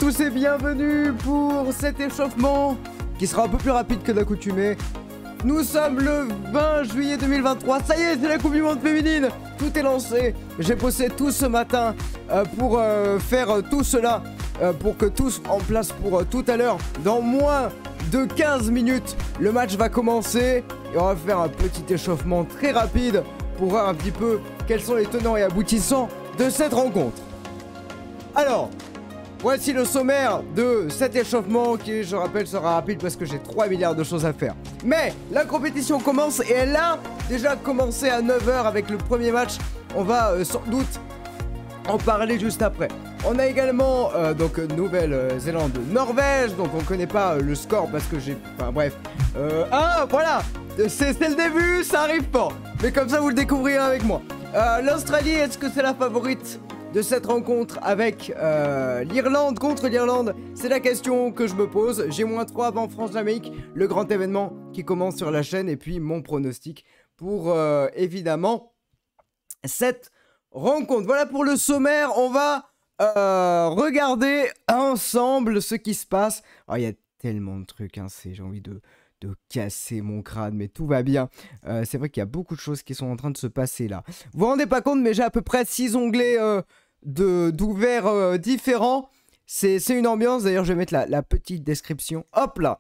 tous et bienvenue pour cet échauffement qui sera un peu plus rapide que d'accoutumée. Nous sommes le 20 juillet 2023, ça y est, c'est la Coupe du Monde féminine. Tout est lancé, j'ai bossé tout ce matin pour faire tout cela, pour que tout soit en place pour tout à l'heure. Dans moins de 15 minutes, le match va commencer et on va faire un petit échauffement très rapide pour voir un petit peu quels sont les tenants et aboutissants de cette rencontre. Alors, voici le sommaire de cet échauffement qui, je rappelle, sera rapide parce que j'ai 3 milliards de choses à faire. Mais la compétition commence et elle a déjà commencé à 9 h avec le premier match. On va sans doute en parler juste après. On a également donc Nouvelle-Zélande-Norvège. Donc on connaît pas le score parce que j'ai... Enfin bref. Ah voilà, c'est le début, ça arrive pas. Mais comme ça vous le découvrirez avec moi. L'Australie, est-ce que c'est la favorite de cette rencontre avec l'Irlande contre l'Irlande? C'est la question que je me pose. J'ai -3 avant France-Jamaïque, le grand événement qui commence sur la chaîne. Et puis mon pronostic pour évidemment cette rencontre. Voilà pour le sommaire. On va regarder ensemble ce qui se passe. Oh, il y a tellement de trucs, hein, j'ai envie de casser mon crâne, mais tout va bien. C'est vrai qu'il y a beaucoup de choses qui sont en train de se passer là. Vous vous rendez pas compte, mais j'ai à peu près 6 onglets d'ouverts différents. C'est une ambiance. D'ailleurs, je vais mettre la petite description. Hop là,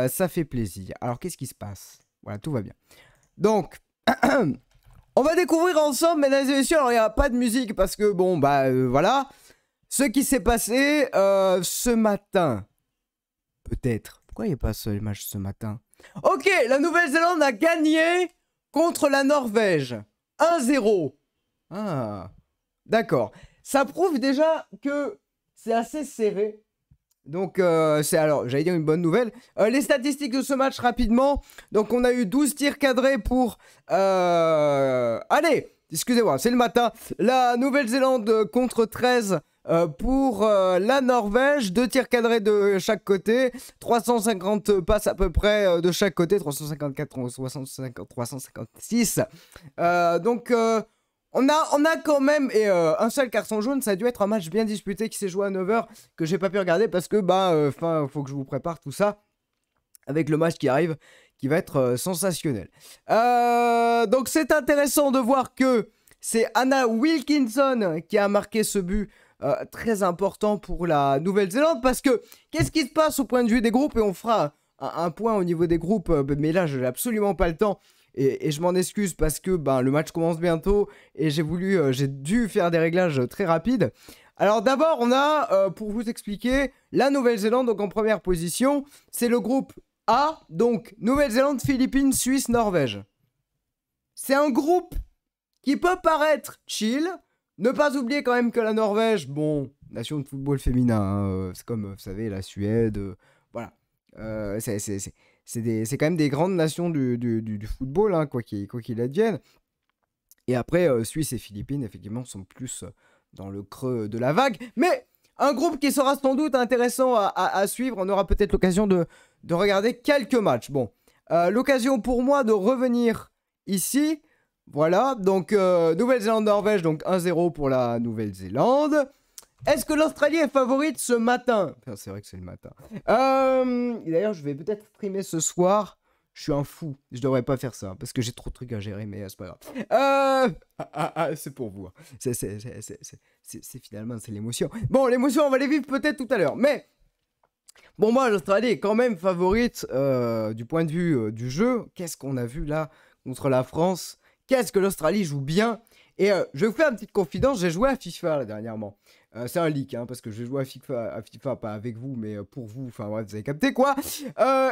ça fait plaisir. Alors, qu'est-ce qui se passe? Voilà, tout va bien. Donc, on va découvrir ensemble, mesdames et messieurs. Alors, il n'y a pas de musique parce que, bon, voilà. Ce qui s'est passé ce matin. Peut-être. Pourquoi il n'y a pas ce match ce matin? Ok, la Nouvelle-Zélande a gagné contre la Norvège. 1-0. Ah, d'accord. Ça prouve déjà que c'est assez serré. Donc, c'est alors, j'allais dire une bonne nouvelle. Les statistiques de ce match rapidement. Donc, on a eu 12 tirs cadrés pour... Allez, excusez-moi, c'est le matin. La Nouvelle-Zélande contre 13... pour la Norvège, 2 tirs cadrés de chaque côté, 350 passes à peu près de chaque côté, 354, 356. Donc on a quand même un seul carton jaune. Ça a dû être un match bien disputé qui s'est joué à 9 h que j'ai pas pu regarder parce que faut que je vous prépare tout ça avec le match qui arrive qui va être sensationnel. Donc c'est intéressant de voir que c'est Anna Wilkinson qui a marqué ce but très important pour la Nouvelle-Zélande parce que qu'est-ce qui se passe au point de vue des groupes, et on fera un point au niveau des groupes, mais là je n'ai absolument pas le temps et je m'en excuse parce que le match commence bientôt et j'ai dû faire des réglages très rapides. Alors d'abord on a, pour vous expliquer, la Nouvelle-Zélande donc en première position, c'est le groupe A, donc Nouvelle-Zélande, Philippines, Suisse, Norvège. C'est un groupe qui peut paraître chill. Ne pas oublier quand même que la Norvège, bon, nation de football féminin, hein, c'est comme, vous savez, la Suède, voilà. C'est quand même des grandes nations du football, hein, quoi qu'il advienne. Et après, Suisse et Philippines, effectivement, sont plus dans le creux de la vague. Mais un groupe qui sera sans doute intéressant à suivre. On aura peut-être l'occasion de regarder quelques matchs. Bon, l'occasion pour moi de revenir ici. Voilà, donc Nouvelle-Zélande-Norvège, donc 1-0 pour la Nouvelle-Zélande. Est-ce que l'Australie est favorite ce matin? Enfin, c'est vrai que c'est le matin. D'ailleurs, je vais peut-être streamer ce soir. Je suis un fou, je devrais pas faire ça, parce que j'ai trop de trucs à gérer, mais c'est pas grave. C'est pour vous. Finalement, c'est l'émotion. Bon, l'émotion, on va les vivre peut-être tout à l'heure, mais... Bon, moi, l'Australie est quand même favorite du point de vue du jeu. Qu'est-ce qu'on a vu là contre la France? Qu'est-ce que l'Australie joue bien? Et je vais vous faire une petite confidence, j'ai joué à FIFA là, dernièrement. C'est un leak, hein, parce que je vais jouer à FIFA, pas avec vous, mais pour vous, enfin ouais, vous avez capté quoi.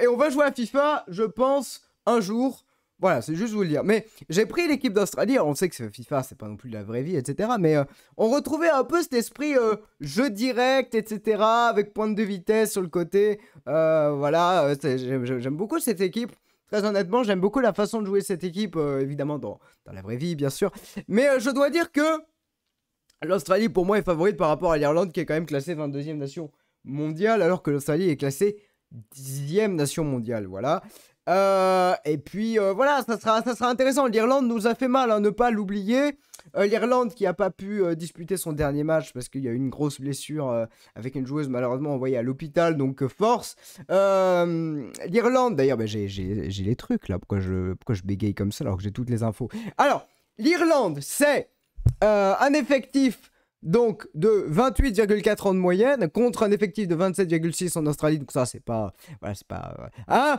Et on va jouer à FIFA, je pense, un jour. Voilà, c'est juste vous le dire. Mais j'ai pris l'équipe d'Australie, on sait que FIFA, c'est pas non plus la vraie vie, etc. Mais on retrouvait un peu cet esprit jeu direct, etc. Avec pointe de vitesse sur le côté. Voilà, j'aime beaucoup cette équipe. Très honnêtement, j'aime beaucoup la façon de jouer cette équipe, évidemment dans la vraie vie, bien sûr. Mais je dois dire que l'Australie, pour moi, est favorite par rapport à l'Irlande, qui est quand même classée 22e nation mondiale, alors que l'Australie est classée 10e nation mondiale, voilà. Et puis voilà, ça sera intéressant. L'Irlande nous a fait mal, hein, ne pas l'oublier. L'Irlande qui n'a pas pu disputer son dernier match parce qu'il y a eu une grosse blessure avec une joueuse malheureusement envoyée à l'hôpital, donc force. L'Irlande, d'ailleurs, bah, j'ai les trucs là, pourquoi je bégaye comme ça alors que j'ai toutes les infos. Alors, l'Irlande, c'est un effectif donc de 28,4 ans de moyenne contre un effectif de 27,6 en Australie. Donc ça, c'est pas... Voilà, c'est pas...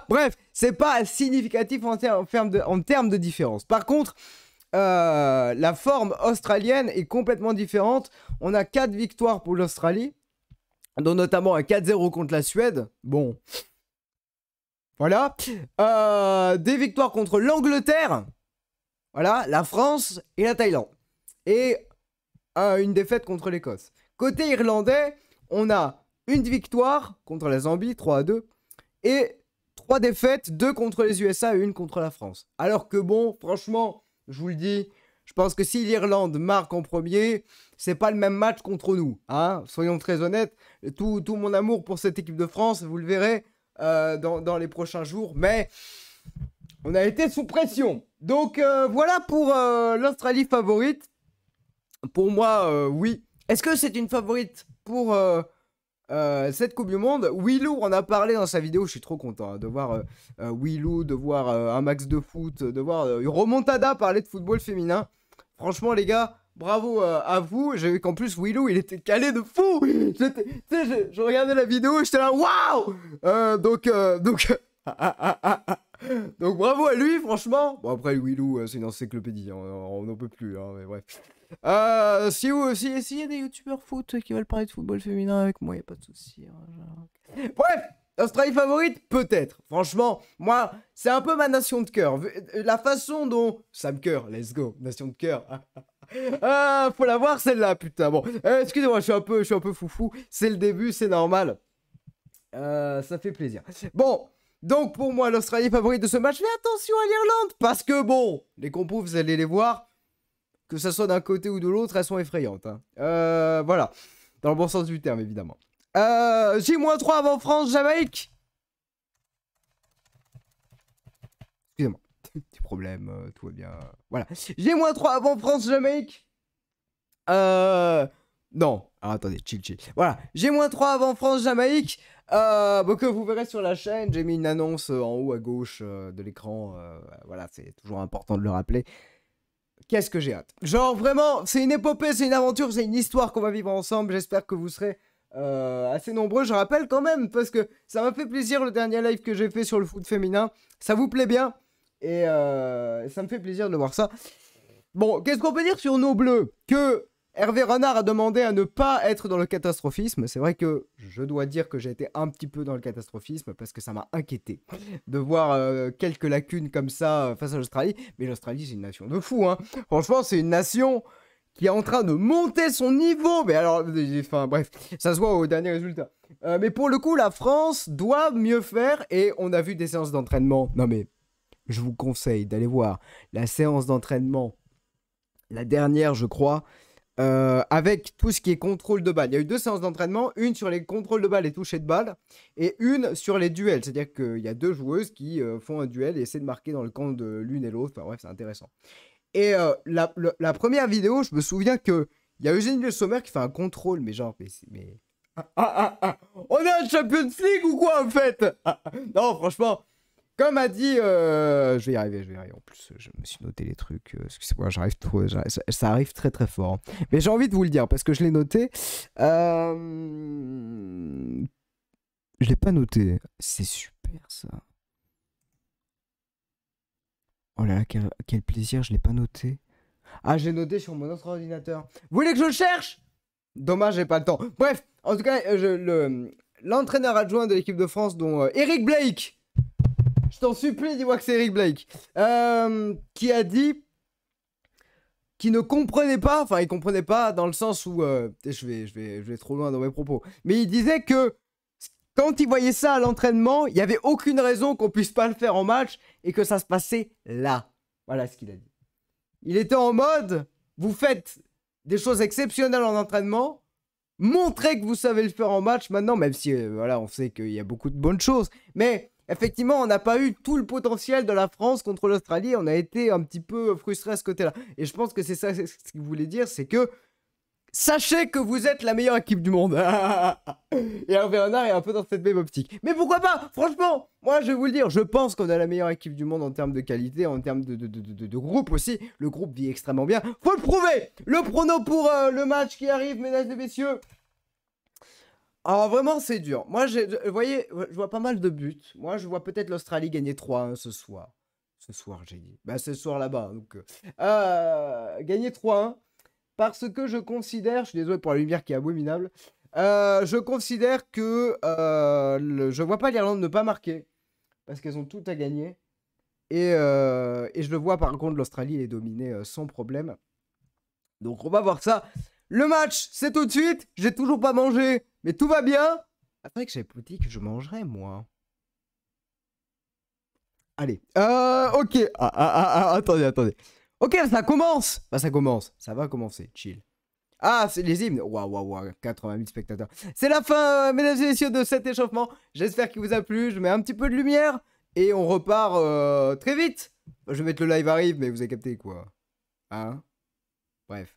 bref, c'est pas significatif en termes de différence. Par contre, la forme australienne est complètement différente. On a 4 victoires pour l'Australie, dont notamment un 4-0 contre la Suède. Bon. Voilà. Des victoires contre l'Angleterre. Voilà, la France et la Thaïlande. Et une défaite contre l'Écosse. Côté irlandais, on a une victoire contre la Zambie, 3-2, et 3 défaites, 2 contre les USA et 1 contre la France. Alors que bon, franchement, je vous le dis, je pense que si l'Irlande marque en premier, c'est pas le même match contre nous. Hein, soyons très honnêtes, tout mon amour pour cette équipe de France, vous le verrez dans les prochains jours, mais on a été sous pression. Donc voilà pour l'Australie favorite. Pour moi, oui. Est-ce que c'est une favorite pour cette Coupe du Monde? Willou en a parlé dans sa vidéo. Je suis trop content hein, de voir Willou, de voir un max de foot, de voir Remontada parler de football féminin. Franchement, les gars, bravo à vous. J'ai vu qu'en plus, Willou, il était calé de fou. Je regardais la vidéo et j'étais là, waouh. Donc bravo à lui, franchement. Bon, après, Willou, c'est une encyclopédie. Hein, on n'en peut plus, hein, mais bref. S'il y a des youtubeurs foot qui veulent parler de football féminin avec moi, y a pas de souci. Hein, bref, Australie favorite, peut-être. Franchement, moi, c'est un peu ma nation de cœur. La façon dont Sam Kerr, let's go, nation de cœur. Faut la voir celle-là, putain. Bon, excusez-moi, je suis un peu foufou. C'est le début, c'est normal. Ça fait plaisir. Bon. Donc pour moi, l'Australie favorite de ce match, mais attention à l'Irlande, parce que bon, les compos, vous allez les voir, que ça soit d'un côté ou de l'autre, elles sont effrayantes. Hein. Voilà, dans le bon sens du terme, évidemment. J-3 avant France-Jamaïque. Excusez-moi, petit problème, tout va bien. Voilà, J-3 avant France-Jamaïque. Non, alors, attendez, chill. Voilà, J-3 avant France-Jamaïque. Que vous verrez sur la chaîne, j'ai mis une annonce en haut à gauche de l'écran. Voilà, c'est toujours important de le rappeler. Qu'est-ce que j'ai hâte. Genre vraiment, c'est une épopée, c'est une aventure, c'est une histoire qu'on va vivre ensemble. J'espère que vous serez assez nombreux. Je rappelle quand même, parce que ça m'a fait plaisir le dernier live que j'ai fait sur le foot féminin. Ça vous plaît bien. Et ça me fait plaisir de voir ça. Bon, qu'est-ce qu'on peut dire sur nos bleus? Que Hervé Renard a demandé à ne pas être dans le catastrophisme. C'est vrai que je dois dire que j'ai été un petit peu dans le catastrophisme parce que ça m'a inquiété de voir quelques lacunes comme ça face à l'Australie. Mais l'Australie, c'est une nation de fous. Hein. Franchement, c'est une nation qui est en train de monter son niveau. Mais alors, enfin bref, ça se voit au dernier résultat. Mais pour le coup, la France doit mieux faire et on a vu des séances d'entraînement. Non mais, je vous conseille d'aller voir la séance d'entraînement, la dernière, je crois. Avec tout ce qui est contrôle de balle. Il y a eu 2 séances d'entraînement, une sur les contrôles de balle et toucher de balle, et une sur les duels. C'est-à-dire qu'il y a 2 joueuses qui font un duel et essaient de marquer dans le camp de l'une et l'autre. Enfin bref, c'est intéressant. Et la première vidéo, je me souviens qu'il y a Eugénie Le Sommer qui fait un contrôle, mais genre, mais... On est un Champions League ou quoi en fait? Non, franchement... Comme a dit, je vais y arriver. En plus, je me suis noté les trucs. Excusez-moi, ça arrive très très fort. Mais j'ai envie de vous le dire parce que je l'ai noté. Je l'ai pas noté. C'est super ça. Oh là là, quel plaisir, je l'ai pas noté. Ah, j'ai noté sur mon autre ordinateur. Vous voulez que je le cherche? Dommage, j'ai pas le temps. Bref, en tout cas, l'entraîneur adjoint de l'équipe de France, dont Eric Blake. Je t'en supplie, dis-moi que c'est Eric Blake. Qui a dit qu'il ne comprenait pas, enfin il comprenait pas dans le sens où, je vais trop loin dans mes propos, mais il disait que quand il voyait ça à l'entraînement, il n'y avait aucune raison qu'on puisse pas le faire en match et que ça se passait là. Voilà ce qu'il a dit. Il était en mode, vous faites des choses exceptionnelles en entraînement, montrez que vous savez le faire en match maintenant, même si voilà, on sait qu'il y a beaucoup de bonnes choses, mais effectivement, on n'a pas eu tout le potentiel de la France contre l'Australie. On a été un petit peu frustré à ce côté-là. Et je pense que c'est ça ce qu'il voulait dire, c'est que sachez que vous êtes la meilleure équipe du monde. Et Hervé Renard est un peu dans cette même optique. Mais pourquoi pas? Franchement, moi je vais vous le dire, je pense qu'on a la meilleure équipe du monde en termes de qualité, en termes de groupe aussi. Le groupe vit extrêmement bien. Faut le prouver. Le prono pour le match qui arrive, mesdames et messieurs. Alors vraiment c'est dur. Moi, vous voyez, je vois pas mal de buts. Moi je vois peut-être l'Australie gagner 3-1 ce soir. Ce soir j'ai dit. Bah ce soir là-bas. Donc gagner 3-1. Parce que je considère, je suis désolé pour la lumière qui est abominable, je considère que je vois pas l'Irlande ne pas marquer. Parce qu'elles ont tout à gagner. Et je le vois par contre, l'Australie est dominée sans problème. Donc on va voir ça. Le match, c'est tout de suite. J'ai toujours pas mangé, mais tout va bien. C'est vrai que j'avais pas dit que je mangerais, moi. Allez, ok. Attendez. Ok, ça commence. Bah, ça commence. Ça va commencer. Chill. Ah, c'est les hymnes. Waouh, 80 000 spectateurs. C'est la fin, mesdames et messieurs, de cet échauffement. J'espère qu'il vous a plu. Je mets un petit peu de lumière. Et on repart très vite. Je vais mettre le live arrive, mais vous avez capté quoi. Hein? Bref.